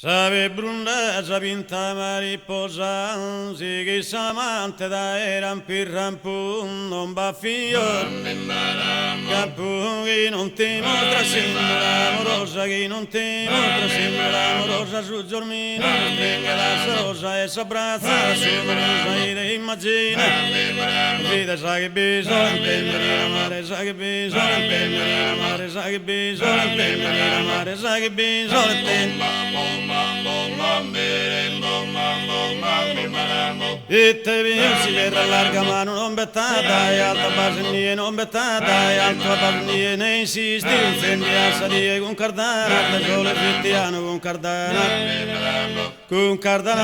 Sabe brunda, sapinta mariposa, si che s'amante da eran pirrampun, non va figlio, capu che non ti mostra sempre l'amorosa, che non ti mostra sempre l'amorosa, su giormino, stringe la rosa e s'abbraccia, su rosa e te immagina, vita sa che bisogna, impennere l'amare, sa che bisogna, impennere l'amare, sa che bisogna, impennere l'amare, sa che bisogna, e te vinci che larga mano non bettata e alta basenie non bettata e alta basenie ne insisti incendi a salire con cardana da sole fittiano con cardana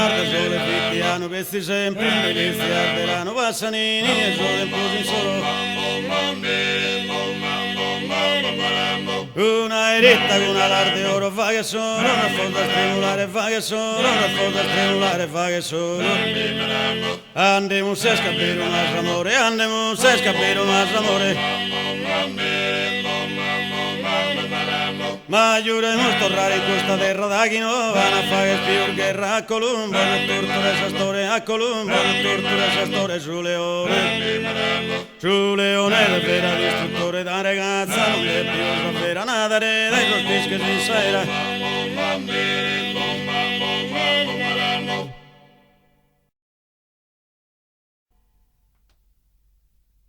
da sole fittiano vesti sempre in delizia verano passanini e sole in posi solo una eretta con una larde oro fa che sono, una foto tremolare fa che sono, una foto tremolare fa che sono. Andiamo a scapire un altro amore, andiamo a scapire un altro amore. Ma giuremo tornare in questa terra da chi non va a fare più guerra a Colombo, non tortura essa storia a Colombo, non tortura essa storia su Leone. Su Leone è vera distruttore da ragazza, non è più vera nada dai sospicci che si sera.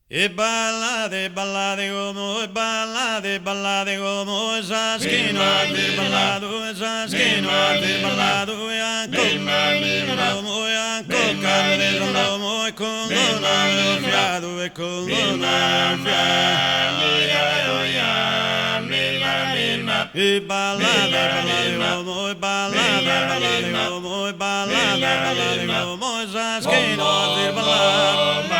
E ballate, ballate come Saschino, e ballato e Saschino, e ballato e anche l'uomo e anche carne dell'uomo e con un fiato e con un fiato. E ballate come Saschino, e ballato.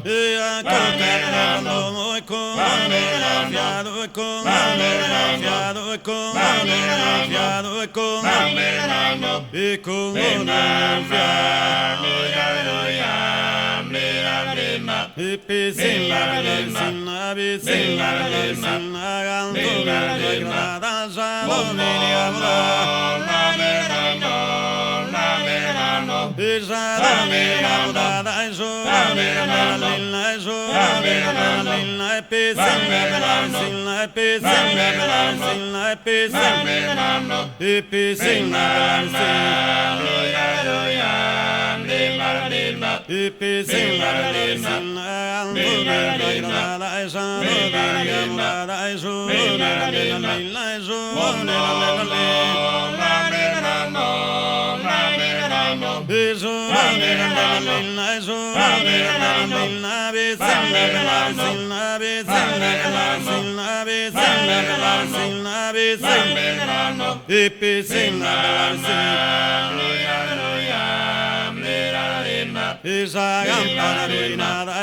E accompagnando e con fiato e con fiato e con fiato e con e con e pizzina pizzina pizzina pizzina cantora grada salome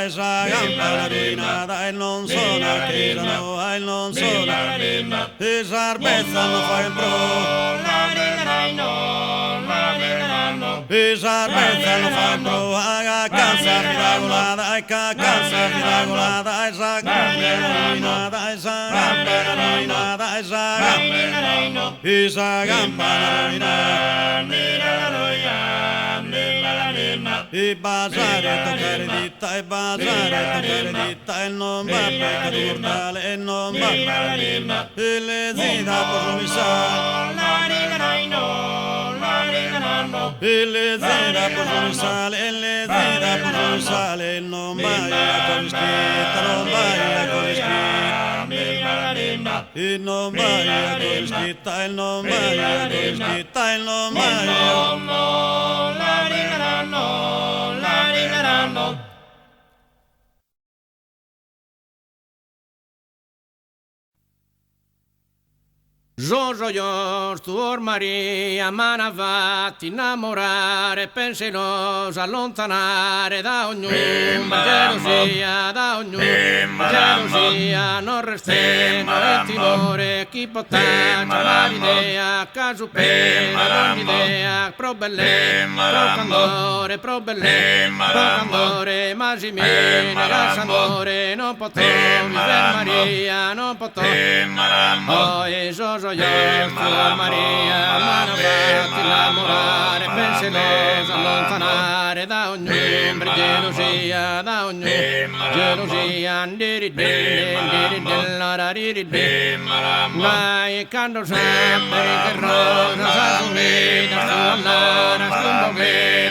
esa campanarina, e non sono artigiano, e non sono esa arbezza non fa il esa arbezza non fa il a cansa miragolata, e cansa miragolata, esa campanarina, esa campanarina, esa campanarina. E basare toccare dita e basare toccare dita e non va per urtale e non va e le zida posso e le zida posso sale e le zida posso sale e non vai a conoscita non vai a conoscita e non vai a conoscita e non vai a conoscita e non vai a Jojo Jos, tuor Maria, m'hanno fatto innamorare, penserosa, allontanare da ognuno, gelosia, da ognuno, gelosia, non resteremo il timore, chi potaccia l'idea, caso per l'idea, pro belle, pro candore, ma si viene rassandore, non potrò, Maria, non potrò, oh, Jojo gioioso, Suor Maria, mano fatti innamorare, penserosa, allontanare da ogni ombra, gelosia, da ogni gelosia, dai canto sempre che rosa sa sumita,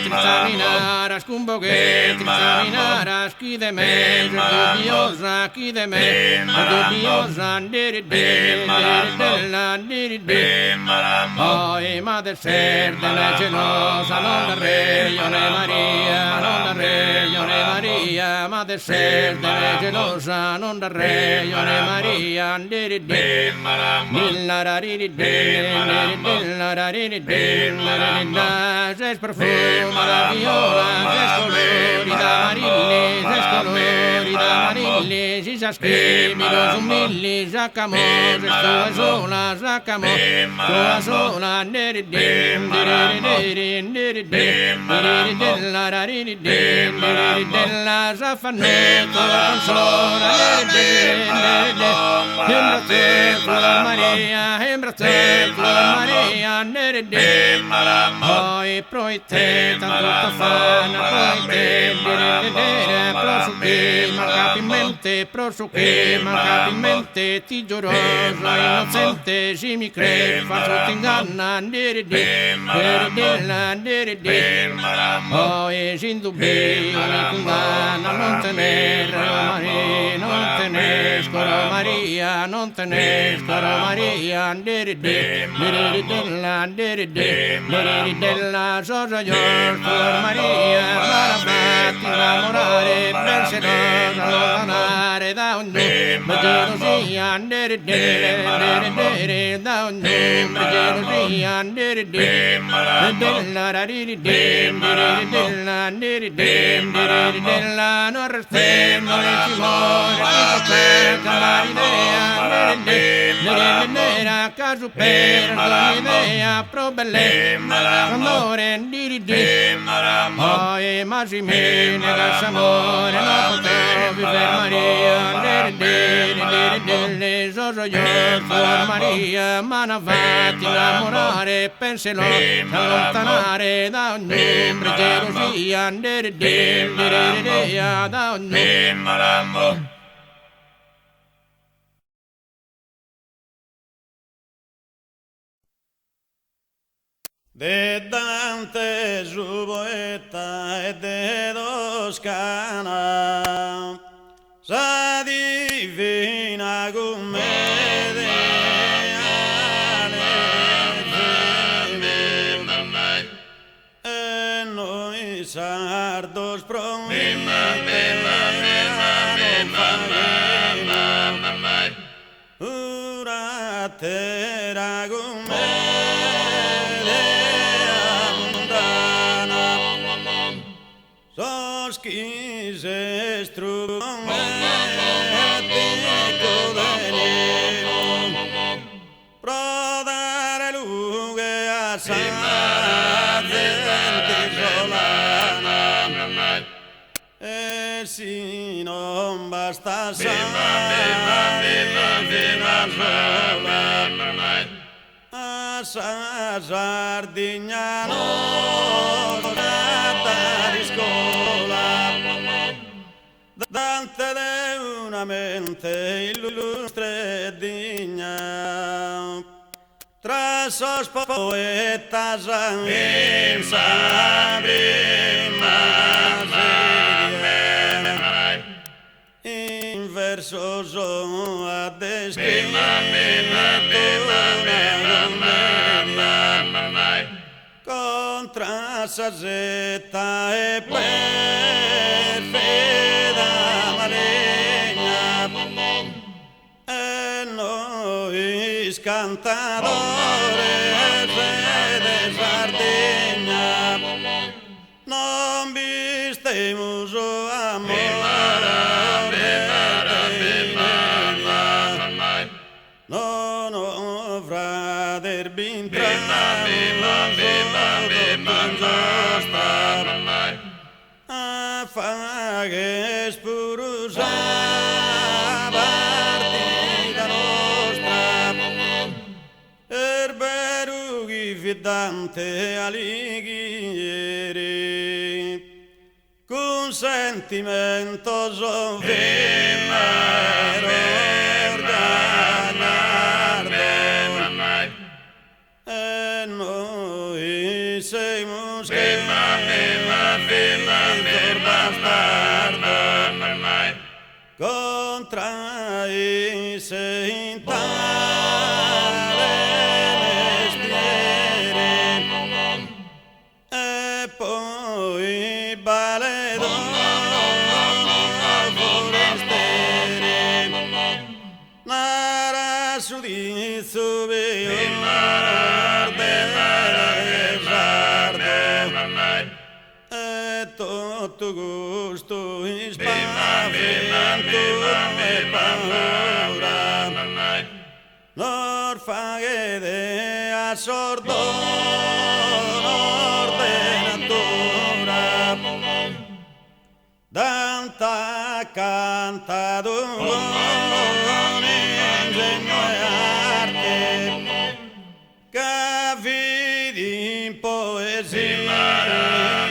scuolara, scumbochetti, staminara, chi de me, dubbiosa, poi madre serde, gelosa, non da re, Ione Maria, non da re, Ione Maria, madre serde, gelosa, non da re, Ione Maria, se profuma la viola, se scolori da marilli, si sa scrivilo su milli, saccamo, se stua sola, della s'affannetto la consola, Flor Maria, poi proite, tanto fana, prosuche, mancapimente, ti giuro, innocente, si mi crede, faccio t'inganna, poi si indubbi, mi condanna, non tenere, Scoro Maria, non tenere, Scoro Maria, della sosa Suor Maria, marabatti, innamorare, penserosa, allontanare da ogni gelosia, da ogni gelosia, della non restemo, non ci muore, nera caso per l'idea pro belle amore poi Masimene l'amore non potevo vivere Maria sono io Suor Maria manavati innamorare penselo allontanare da ogni ombra gelosia da ogni de Dante su poeta e de Toscana sa divina commedia e noi sardos ora terra quise pro dare luce a sa gente solana e si non basta sola a sa Sardignano di scuola Dante de una mente illustre e digna tra sos poetas in versos a contra sazzetta e perfida maligna e noi cantadores de Sardegna non vistemos o amore non avrà der bintra fagues purusa partida nostra diffidante alighieri, con sentimento sovvero e noi siamo contra i sentare mestieri e poi baledoni forestieri nara su di subio tutto gusto e spavento e paura non faghe a sordo ordinatura tanta canta d'un ingegno e arte che vidi in poesia